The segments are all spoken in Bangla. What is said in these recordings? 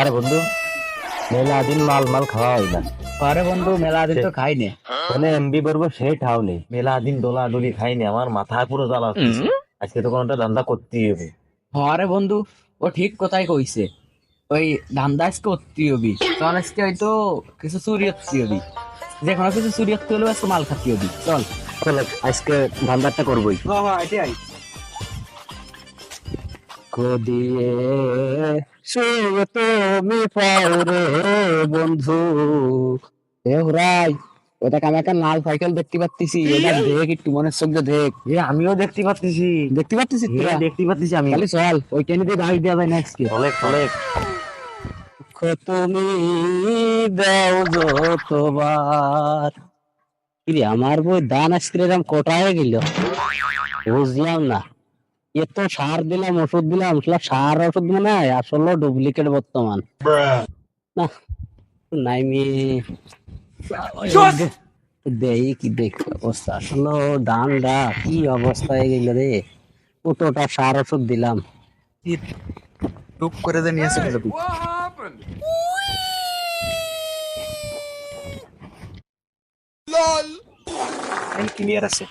আরে বন্ধু, মেলা দিন মাল মাল খাওয়া হয় না। আরে বন্ধু মেলা দিন তো খাই নে। মানে এমবি করবো সেই ঠাও নেই, মেলা দিন ডোলা ডলি খাইনি, আমার মাথা পুরো জ্বালা হচ্ছে। আজকে তো কোনটা ধান্দা করতেই হবে। আরে বন্ধু, ও ঠিক কথাই কইছে। ওই ধান্দা আজকে করতে হবি, কারণ আজকে হয়তো কিছু চুরি হচ্ছে হবি, যে কোনো কিছু চুরি হতে হলেও আজকে মাল খাতে হবি। চল চল আজকে ধান্দাটা করবোই। এটাই দিয়ে শুয়ে তুমি পাও রে বন্ধু। রাই, ওটা আমি একটা লাল সাইকেল দেখতে পাচ্ছি, এটা দেখ একটু মনের চোখে দেখ। আমিও দেখতে পাচ্ছি, দেখতে পাচ্ছিস তোরা? দেখতে পাচ্ছি আমি। তাহলে চল ওইখানে দিয়ে গাড়ি দেওয়া যায় না আজকে। চলে চলে। তুমি দাও যতবার। কিরে আমার বই দান আজকে এরকম কোটায় গেল, বুঝলাম না। এ তো সার দিলাম ওষুধ দিলাম, সার ওষুধ মানে আসলে ডুপ্লিকেট বর্তমান। না নাই মি দেই কি দেখ অবস্থা, আসলে ডানটা কি অবস্থা হয়ে গেল রে। ওটা সার ওষুধ দিলাম, টুক করে দে নিয়ে চলে যাবি। ক্লিয়ার আছে।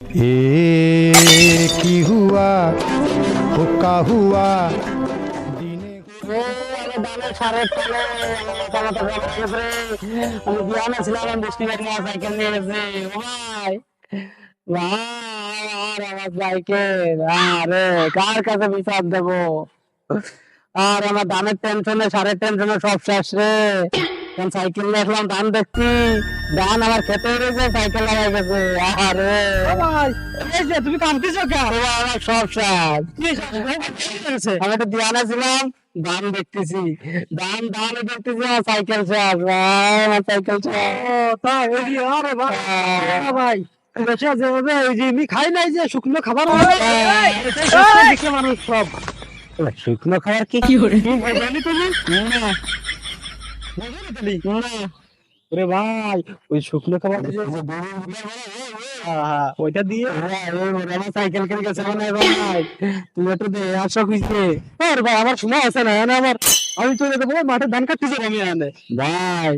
ये की हुआ वो का हुआ दीने কার কাছে বিচার দেবো? আর আমার ধানের টেনশনে সারের টেনশনে সব শেষ রে। সাইকেল নিয়ে আসলাম ধান দেখছি, ধান আমার খেতে রয়েছে, সাইকেল লাগাই গেছে। আরে তুমি কামতেছো কেন? আমার সব শেষ। আমি তো দিয়ানা ছিলাম, ধান দেখতেছি, ধান দেখতেছি, আমার সাইকেল শেষ ভাই, আমার সাইকেল শেষ। আরে ভাই বেশি আছে ওই যে আমি খাই নাই যে শুকনো খাবার মানুষ সব শুকনো খাবার কি জানি তুমি না ওরে ভাই, ওই শুকনো খাবার ওইটা দিয়ে আমার সাইকেল কিনে গেছে মানে ভাই। তুমি একটু দে আসো খুঁজতে। ভাই আমার সময় আছে না, আমার আমি চলে যাবো মাঠে ধান কাটতেছি আমি ভাই।